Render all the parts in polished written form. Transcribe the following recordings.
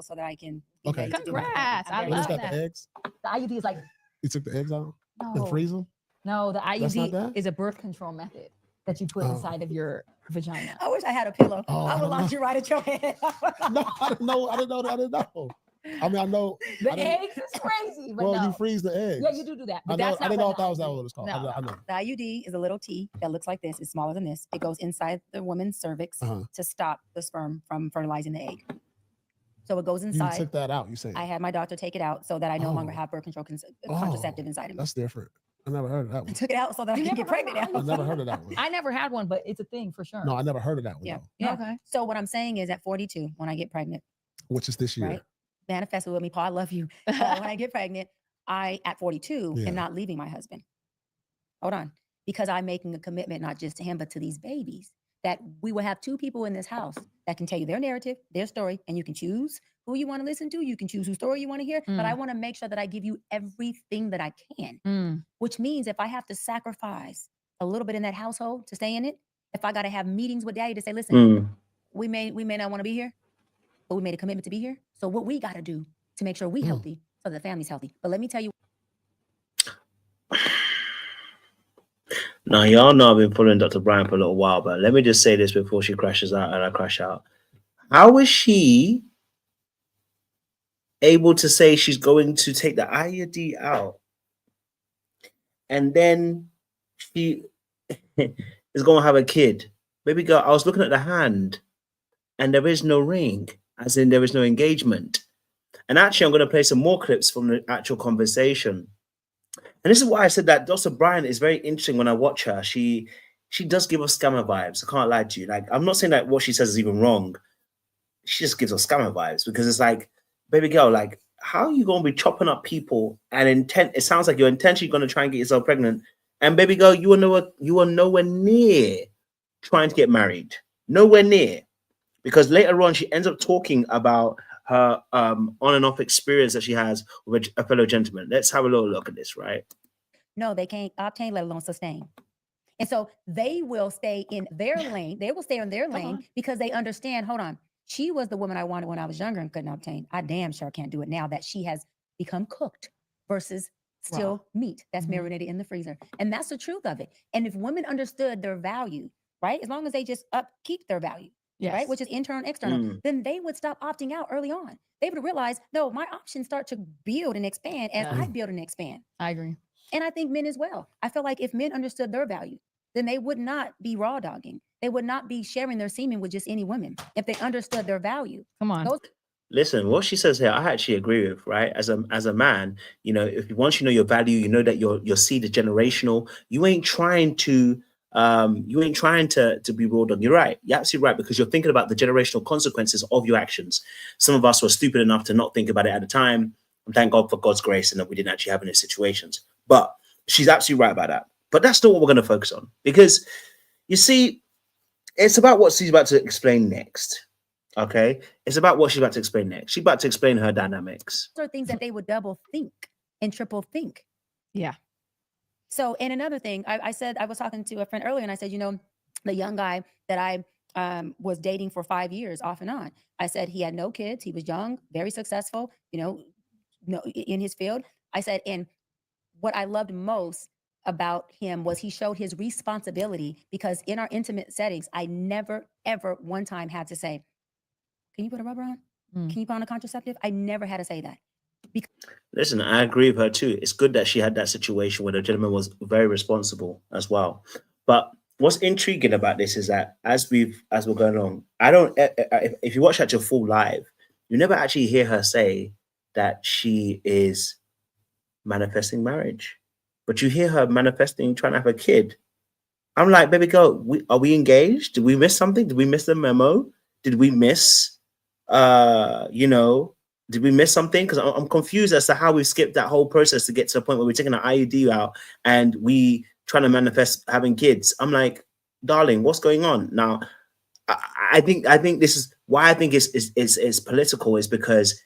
so that I can. Okay. Congrats. I What love is that? that. The eggs? The IUD is like, You took the eggs out and no, freeze them? no, the That's not IUD that? is a birth control method that you put Oh. inside of your vagina. I wish I had a pillow. Oh, I I would don't lock know. you right at your head. No, I didn't know. I didn't know. I mean, I know. The I didn't- eggs is crazy, but Well, no. you freeze the eggs. Yeah, you do that. But I know. that's I not didn't know what if that was the what it's called. No, I know. The IUD is a little T that looks like this. It's smaller than this. It goes inside the woman's cervix to stop the sperm from fertilizing the egg. So it goes inside. You took that out. You say. I had my doctor take it out so that I no longer have birth control contraceptive inside of me. That's different. I never heard of that I one. took it out so that I can get pregnant now. I never heard of that one. I never had one, but it's a thing for sure. No, I never heard of that one. Yeah. Though. Yeah. Okay. So what I'm saying is at 42, when I get pregnant, Which is this year. right? Manifest it with me, Paul. I love you. When I get pregnant, I at 42 am not leaving my husband. Hold on. Because I'm making a commitment not just to him, but to these babies. That we will have two people in this house that can tell you their narrative, their story, and you can choose who you want to listen to. You can choose whose story you want to hear. But I want to make sure that I give you everything that I can, which means if I have to sacrifice a little bit in that household to stay in it, if I got to have meetings with daddy to say, listen, we may not want to be here, but we made a commitment to be here. So what we got to do to make sure we healthy so that the family's healthy. But let me tell you. Now, y'all know I've been following Dr. Bryant for a little while, but let me just say this before she crashes out and I crash out. How is she able to say she's going to take the IUD out and then she is going to have a kid? Baby girl, I was looking at the hand and there is no ring, as in there is no engagement. And actually, I'm going to play some more clips from the actual conversation. And this is why I said that Dr. Bryant is very interesting when I watch her. She does give us scammer vibes. I can't lie to you. Like, I'm not saying that what she says is even wrong. She just gives us scammer vibes because it's like, baby girl, like, how are you going to be chopping up people and it sounds like you're intentionally going to try and get yourself pregnant. And baby girl, you are nowhere near trying to get married. Nowhere near. Because later on, she ends up talking about her on and off experience that she has with a fellow gentleman. Let's have a little look at this, right? No, they can't obtain, let alone sustain. And so they will stay in their lane. They will stay in their lane because they understand, hold on, she was the woman I wanted when I was younger and couldn't obtain. I damn sure can't do it now that she has become cooked versus still meat that's marinated in the freezer. And that's the truth of it. And if women understood their value, right, as long as they just upkeep their value, right, which is internal and external, then they would stop opting out early on. They would realize, no, my options start to build and expand as I build and expand. I agree. And I think men as well. I feel like if men understood their value, then they would not be raw dogging. They would not be sharing their semen with just any women if they understood their value. Come on. Listen, what she says here, I actually agree with, right? As a man, you know, if once you know your value, you know that your seed is generational. You ain't trying to be raw dog. You're right. You're absolutely right, because you're thinking about the generational consequences of your actions. Some of us were stupid enough to not think about it at the time. And thank God for God's grace and that we didn't actually have any situations. But she's absolutely right about that. But that's not what we're going to focus on, because you see, it's about what she's about to explain next. Okay, it's about what she's about to explain next. She's about to explain her dynamics. Those are things that they would double think and triple think. Yeah. So, and another thing, I said, I was talking to a friend earlier and I said, you know, the young guy that I was dating for 5 years off and on, I said he had no kids. He was young, very successful, you know, in his field. I said, and what I loved most about him was he showed his responsibility, because in our intimate settings, I never, ever one time had to say, can you put a rubber on? Can you put on a contraceptive? I never had to say that. Listen, I agree with her too. It's good that she had that situation where the gentleman was very responsible as well. But what's intriguing about this is that as we're going along, if you watch actual full live, you never actually hear her say that she is manifesting marriage, but you hear her manifesting trying to have a kid. I'm like, baby girl, are we engaged? Did we miss something? Did we miss the memo? Did we miss, did we miss something? Because I'm confused as to how we skipped that whole process to get to the point where we're taking an IUD out and we trying to manifest having kids. I'm like, darling, what's going on? Now, I think this is why I think it's political, is because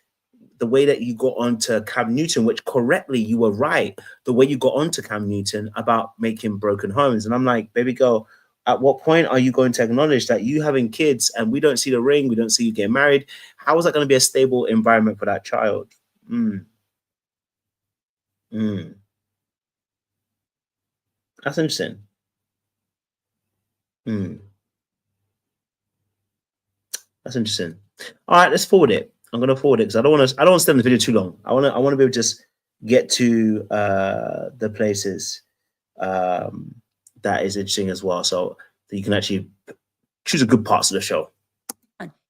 the way that you got onto Cam Newton, which correctly, you were right, the way you got onto Cam Newton about making broken homes. And I'm like, baby girl, At what point are you going to acknowledge that you having kids and we don't see the ring, we don't see you getting married? How is that going to be a stable environment for that child? That's interesting. That's interesting. All right, let's forward it. I'm gonna forward it because I don't want to stay in the video too long. I want to be able to just get to the places that is interesting as well, so that you can actually choose a good parts of the show.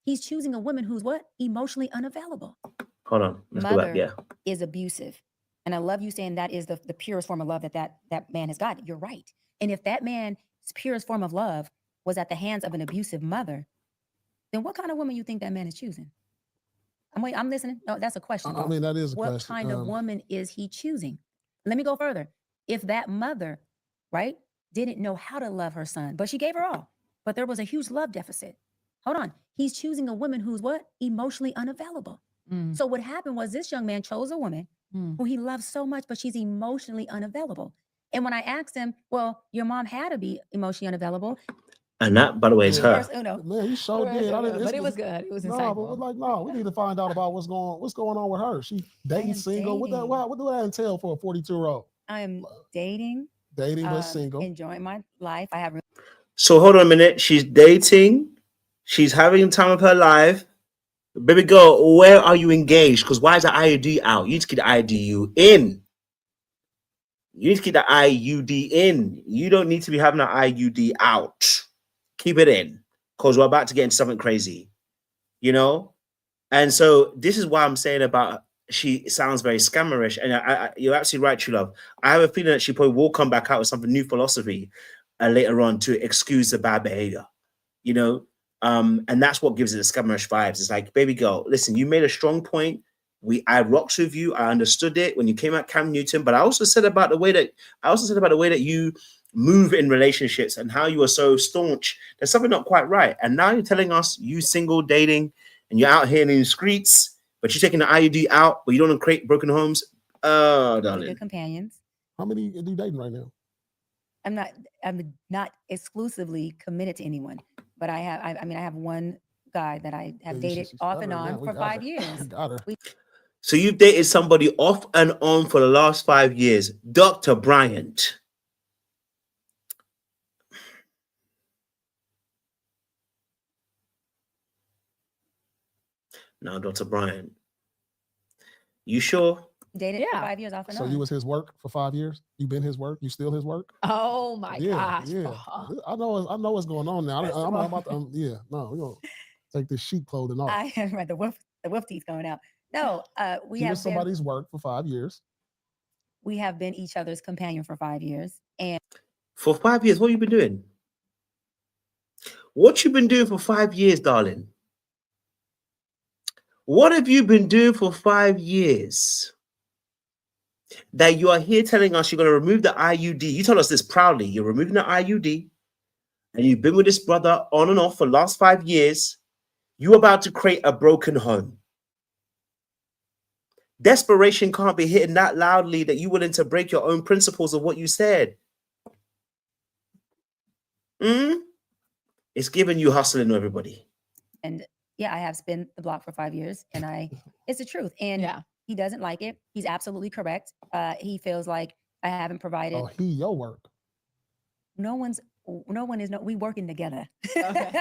He's choosing a woman who's what? Emotionally unavailable. Hold on, let's go back. Yeah, is abusive, and I love you saying that is the purest form of love that man has got. You're right. And if that man's purest form of love was at the hands of an abusive mother, then what kind of woman you think that man is choosing? I'm listening. No, that's a question. I mean, that is a what question. What kind of woman is he choosing? Let me go further. If that mother, right, didn't know how to love her son, but she gave her all, but there was a huge love deficit. Hold on. He's choosing a woman who's what? Emotionally unavailable. So what happened was this young man chose a woman who he loves so much, but she's emotionally unavailable. And when I asked him, well, your mom had to be emotionally unavailable. And that, by the way, is her. Man, he so did. But it was good. It was insightful. No, but no, we need to find out about what's going on with her. She dating, single. What do that entail for a 42-year-old? I am dating, but single, enjoying my life. I have. So hold on a minute. She's dating. She's having the time of her life. Baby girl, where are you engaged? Because why is the IUD out? You need to keep the IUD in. You need to keep the IUD in. You don't need to be having an IUD out. Keep it in, because we're about to get into something crazy, you know? And so this is why I'm saying about she sounds very scammerish. And you're absolutely right, true love. I have a feeling that she probably will come back out with something new philosophy later on to excuse the bad behavior, you know? And that's what gives it the scammerish vibes. It's like, baby girl, listen, you made a strong point. I rocked with you. I understood it when you came at Cam Newton, but I also said about the way that you move in relationships and how you are so staunch. There's something not quite right. And now you're telling us you single dating and you're out here in the streets, but you're taking the IUD out, but you don't want to create broken homes. Oh, darling. Good companions. How many are you dating right now? I'm not exclusively committed to anyone, but I have one guy that I have dated off and on for 5 years. So you've dated somebody off and on for the last 5 years, Dr. Bryant. Now, Dr. Bryant, you sure? Dated for 5 years off and on. So you was his work for 5 years? You been his work? You still his work? Oh my gosh. Yeah. I know what's going on now. I'm about to, we're gonna take this sheep clothing off. Right, the wolf teeth going out. No, we have somebody's work for 5 years. We have been each other's companion for 5 years. And for 5 years, what have you been doing? What you been doing for 5 years, darling? What have you been doing for 5 years? That you are here telling us you're going to remove the IUD. You told us this proudly. You're removing the IUD. And you've been with this brother on and off for the last 5 years. You're about to create a broken home. Desperation can't be hitting that loudly that you're willing to break your own principles of what you said. It's giving you hustling, everybody. And yeah, I have spent the block for 5 years, and it's the truth. And he doesn't like it. He's absolutely correct. He feels like I haven't provided. Oh, your work. We working together. Okay.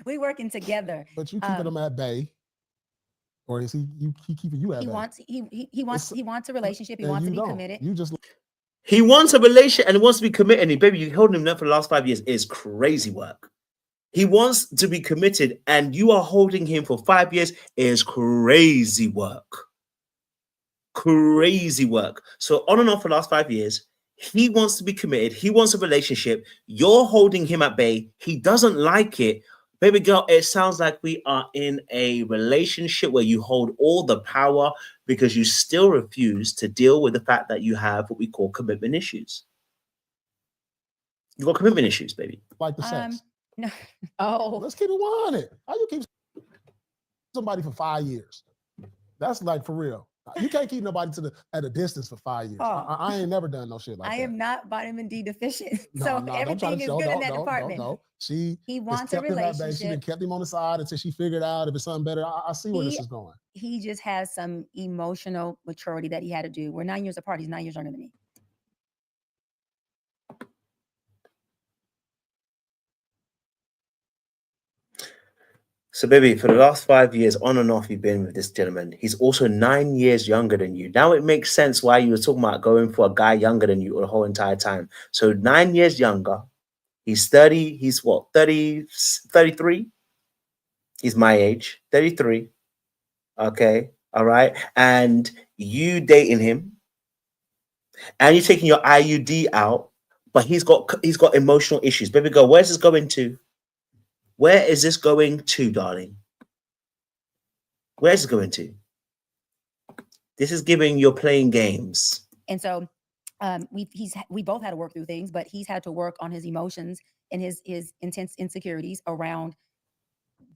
We working together. But you keeping him at bay. Or is he keeping you at bay? He wants a relationship. He wants to be committed. He wants a relationship and wants to be committed. And baby, you holding him there for the last 5 years is crazy work. He wants to be committed and you are holding him for 5 years is crazy work. Crazy work. So on and off for the last 5 years, he wants to be committed. He wants a relationship. You're holding him at bay. He doesn't like it. Baby girl, it sounds like we are in a relationship where you hold all the power because you still refuse to deal with the fact that you have what we call commitment issues. You've got commitment issues, baby. Like the sex. No. Oh. Let's keep it 100. How you keep somebody for 5 years? That's like for real. You can't keep nobody at a distance for 5 years. Oh. I ain't never done no shit like that. I am not vitamin D deficient, No, so no, don't try everything to is show. good in that department. No. He wants a kept him at bay. She been relationship. kept him on the side until she figured out if it's something better. I see where this is going. He just has some emotional maturity that he had to do. We're 9 years apart. He's 9 years younger than me. So, baby, for the last 5 years, on and off, you've been with this gentleman. He's also 9 years younger than you. Now it makes sense why you were talking about going for a guy younger than you the whole entire time. So 9 years younger. He's 30. He's what, 30, 33? He's my age, 33. Okay. All right. And you dating him. And you're taking your IUD out. But he's got emotional issues. Baby girl, where's this going to? Where is this going to, darling? Where's it going to? This is giving you're playing games. And so we both had to work through things, but he's had to work on his emotions and his intense insecurities around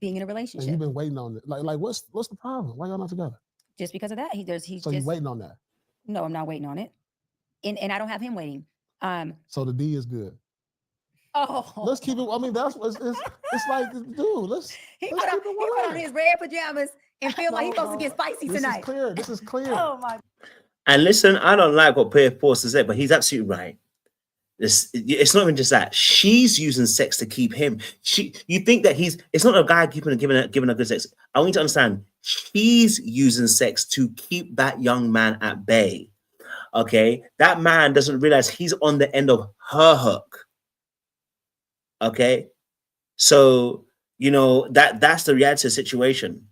being in a relationship. And you've been waiting on it. Like what's the problem? Why y'all not together? Just because of that, he's so you're waiting on that. No, I'm not waiting on it. And I don't have him waiting. So the D is good. Oh, let's keep it. I mean, it's like, dude, let's put on his red pajamas and feel like he's supposed to get spicy tonight. This is clear. Oh my. And listen, I don't like what Pierre Force to say, but he's absolutely right. It's not even just that. She's using sex to keep him. You think that it's not a guy giving a good sex. I want you to understand, she's using sex to keep that young man at bay. Okay? That man doesn't realize he's on the end of her hook. Okay, so that's the reality of the situation.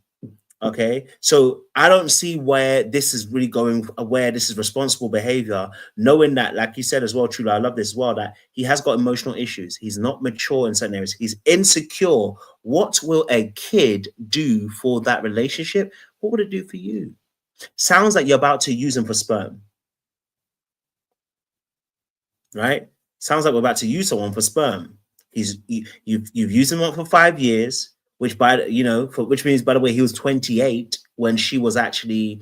Okay, so I don't see where this is really going, where this is responsible behavior, knowing that, like you said as well, truly, I love this as well, that he has got emotional issues. He's not mature in certain areas. He's insecure. What will a kid do for that relationship? What would it do for you? Sounds like you're about to use him for sperm, right? Sounds like we're about to use someone for sperm. You've used him up for 5 years, which which means, by the way, he was 28 when she was actually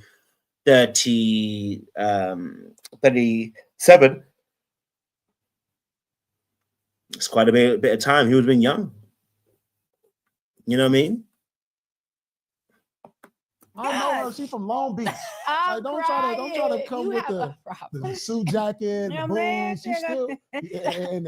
37. It's quite a bit of time. He would have been young. You know what I mean? I know her. She's from Long Beach. Like, don't try to come with the suit jacket, the boots. You still and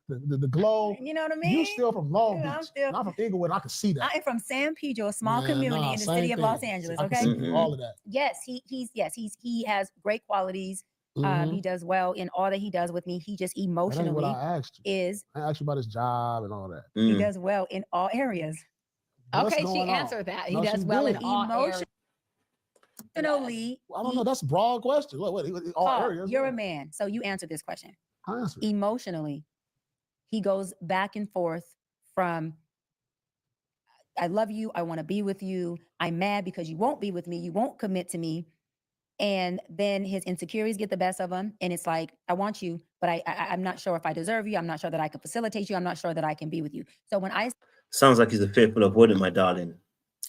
the glow. You know what I mean? You still from Long Beach. I'm from Inglewood. I can see that. I am from San Pedro, a small community in the city of Los Angeles. Okay, I can see all of that. Yes, he has great qualities. He does well in all that he does with me. He just emotionally what I asked you. I asked you about his job and all that. He does well in all areas. Okay, she answered that. He does well in all areas. I don't know. That's a broad question. What all areas? You're a man, so you answer this question. I answer. Emotionally, he goes back and forth from I love you, I want to be with you, I'm mad because you won't be with me, you won't commit to me. And then his insecurities get the best of him. And it's like, I want you, but I'm not sure if I deserve you. I'm not sure that I can facilitate you. I'm not sure that I can be with you. So when I... Sounds like he's a fearful avoidant, my darling.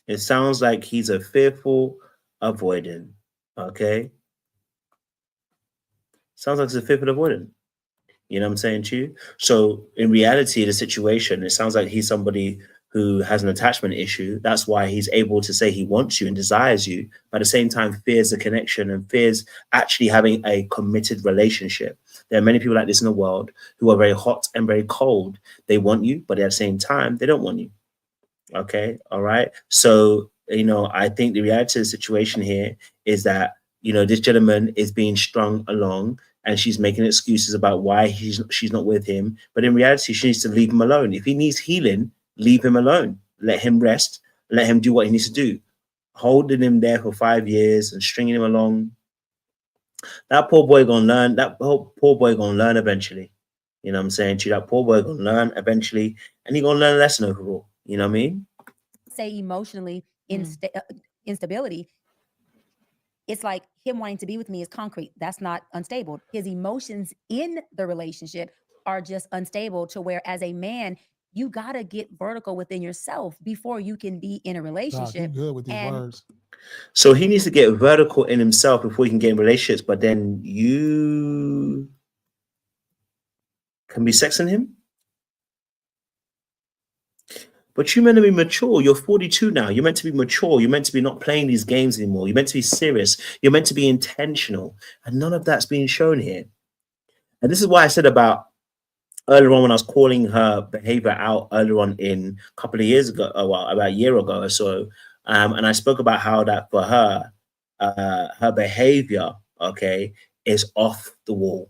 It sounds like he's a fearful avoidant. Okay? Sounds like he's a fearful avoidant. You know what I'm saying to you? So in reality, the situation, it sounds like he's somebody who has an attachment issue. That's why he's able to say he wants you and desires you, but at the same time fears the connection and fears actually having a committed relationship. There are many people like this in the world who are very hot and very cold. They want you, but at the same time, they don't want you. Okay, all right? So, I think the reality of the situation here is that, this gentleman is being strung along and she's making excuses about why she's not with him. But in reality, she needs to leave him alone. If he needs healing, leave him alone. Let him rest. Let him do what he needs to do. Holding him there for 5 years and stringing him along. That poor boy gonna learn. That poor boy gonna learn eventually. You know what I'm saying to you? That poor boy gonna learn eventually, and he gonna learn a lesson overall. You know what I mean? Say emotionally instability. It's like him wanting to be with me is concrete. That's not unstable. His emotions in the relationship are just unstable to where, as a man, you got to get vertical within yourself before you can be in a relationship. Doc, you good with these words. So he needs to get vertical in himself before he can get in relationships, but then you can be sexing him. But you're meant to be mature. You're 42 now. You're meant to be mature. You're meant to be not playing these games anymore. You're meant to be serious. You're meant to be intentional. And none of that's being shown here. And this is why I said about earlier on when I was calling her behavior out earlier on in a couple of years ago, about a year ago or so. And I spoke about how that for her, her behavior, okay, is off the wall.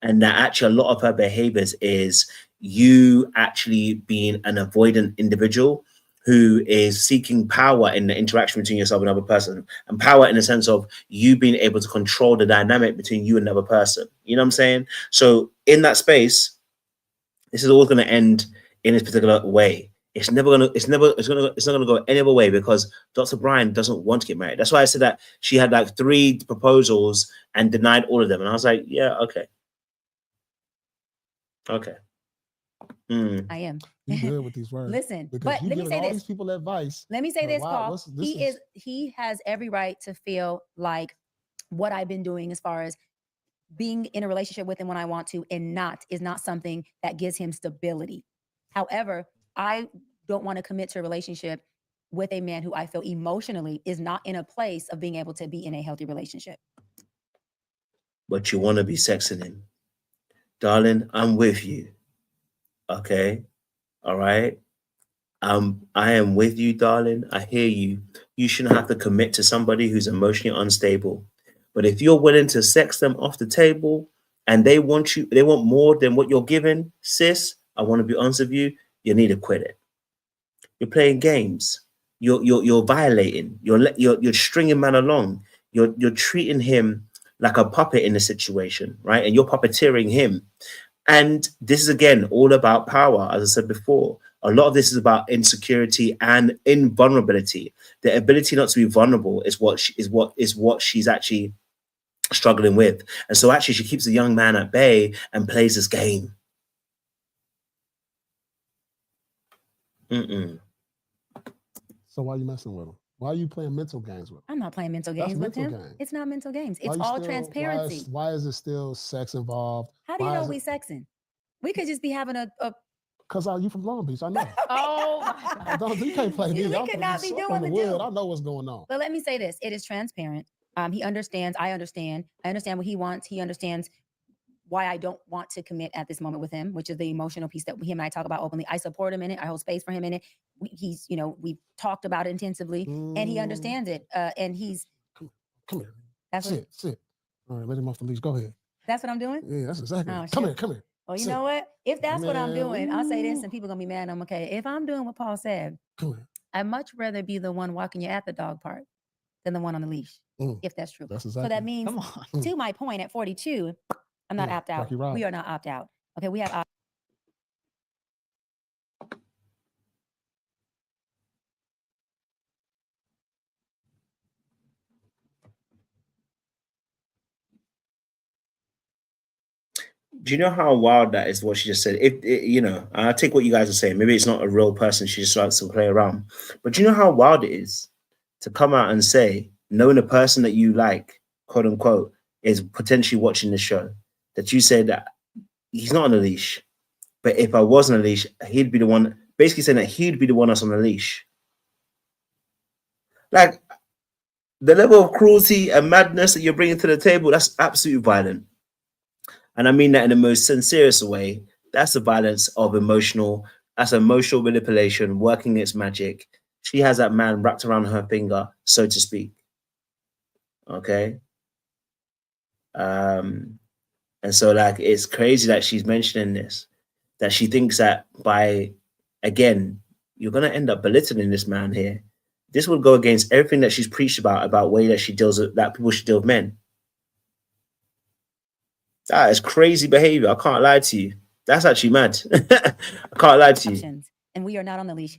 And that actually a lot of her behaviors is you actually being an avoidant individual who is seeking power in the interaction between yourself and another person, and power in the sense of you being able to control the dynamic between you and another person. You know what I'm saying? So in that space, this is always going to end in this particular way. It's not going to go any other way because Dr. Bryant doesn't want to get married. That's why I said that she had like 3 proposals and denied all of them. And I was like, yeah, okay. Okay. I am. You good with these words. Listen, because but let me say all this. These people advice. Let me say this, wow, Paul. He has every right to feel like what I've been doing as far as being in a relationship with him when I want to and is not something that gives him stability. However, I don't want to commit to a relationship with a man who I feel emotionally is not in a place of being able to be in a healthy relationship. But you want to be sexing him. Darling, I'm with you. Okay. All right. I am with you, darling. I hear you. You shouldn't have to commit to somebody who's emotionally unstable. But if you're willing to sex them off the table and they want more than what you're giving, sis, I want to be honest with you, you need to quit it. You're playing games. You're violating. You're stringing man along. You're treating him like a puppet in the situation, right? And you're puppeteering him. And this is again all about power, as I said before. A lot of this is about insecurity and invulnerability. The ability not to be vulnerable is what she's actually struggling with. And so actually she keeps the young man at bay and plays this game. So why are you messing with him? Why are you playing mental games with him? I'm not playing mental games with him. It's not mental games. It's all transparency. Why is it still sex involved? How do you know we sexing? We could just be having a Because you from Long Beach, I know. Oh, you can't play me. We could not be doing the deal. I know what's going on. But let me say this: it is transparent. He understands. I understand. I understand what he wants. He understands why I don't want to commit at this moment with him, which is the emotional piece that him and I talk about openly. I support him in it. I hold space for him in it. We've talked about it intensively, and he understands it. And he's come here. That's sit. All right, let him off the leash. Go ahead. That's what I'm doing. Yeah, that's exactly. Oh, come here. Well, you know what? If that's what I'm doing, I'll say this, and people are gonna be mad. I'm okay. If I'm doing what Paul said, I'd much rather be the one walking you at the dog park than the one on the leash. If that's true. That's exactly. So that means, to my point, at 42, I'm not opt out. We are not opt out. Okay, we have opt. Do you know how wild that is? What she just said. I take what you guys are saying. Maybe it's not a real person. She just likes to play around. But do you know how wild it is to come out and say, knowing the person that you like, quote unquote, is potentially watching the show, that you said that he's not on a leash, but if I was on a leash, he'd be the one. Basically saying that he'd be the one that's on the leash. Like the level of cruelty and madness that you're bringing to the table, that's absolutely violent. And I mean that in the most sincerest way. That's the violence of emotional manipulation, working its magic. She has that man wrapped around her finger, so to speak. Okay. And so like, it's crazy that she's mentioning this, that she thinks that again, you're going to end up belittling this man here. This will go against everything that she's preached about way that she deals with, that people should deal with men. That is crazy behavior. I can't lie to you. That's actually mad. I can't lie to you. And we are not on the leash.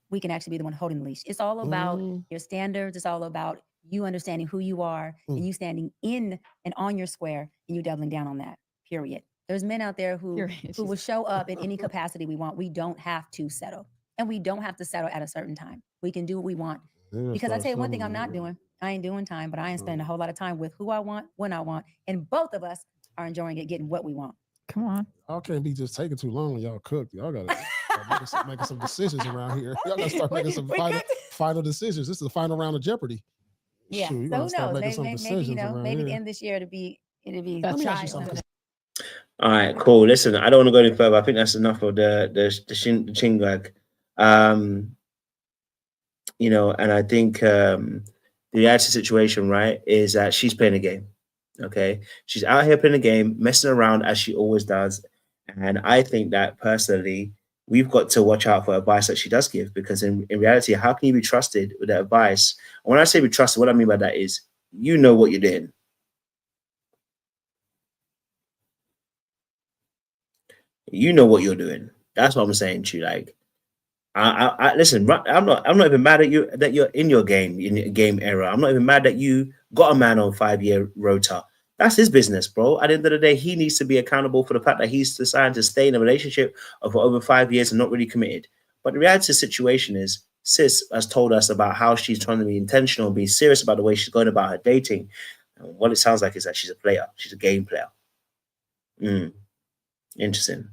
We can actually be the one holding the leash. It's all about your standards. It's all about you understanding who you are and you standing in and on your square and you doubling down on that, period. There's men out there who will show up in any capacity we want. We don't have to settle. And we don't have to settle at a certain time. We can do what we want. Because I tell you one thing I'm not doing. I ain't doing time, but I ain't spending a whole lot of time with who I want, when I want. And both of us are enjoying it, getting what we want. Come on. Y'all can't be just taking too long when y'all cook. Y'all got to start making some decisions around here. Y'all got to start making some final decisions. This is the final round of Jeopardy. Yeah. Shoot, so who knows? Maybe the end of this year it'll be Let me ask you something. All right, cool. Listen, I don't want to go any further. I think that's enough of the chingag. You know, and I think the actual situation, right, is that she's playing a game. Okay, she's out here playing a game, messing around as she always does. And I think that personally, we've got to watch out for advice that she does give, because in reality, how can you be trusted with that advice? And when I say be trusted, what I mean by that is, you know what you're doing. You know what you're doing. That's what I'm saying to you. Like, I listen. I'm not even mad at you that you're in your game era. I'm not even mad that you got a man on 5-year rota. That's his business, bro. At the end of the day, he needs to be accountable for the fact that he's decided to stay in a relationship for over 5 years and not really committed. But the reality of the situation is, Sis has told us about how she's trying to be intentional and be serious about the way she's going about her dating. And what it sounds like is that she's a player. She's a game player. Interesting.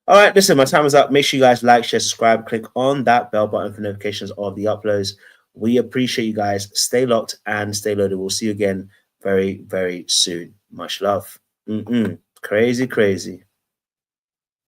All right, listen, my time is up. Make sure you guys like, share, subscribe, click on that bell button for notifications of the uploads. We appreciate you guys. Stay locked and stay loaded. We'll see you again very, very soon. Much love. Crazy, crazy.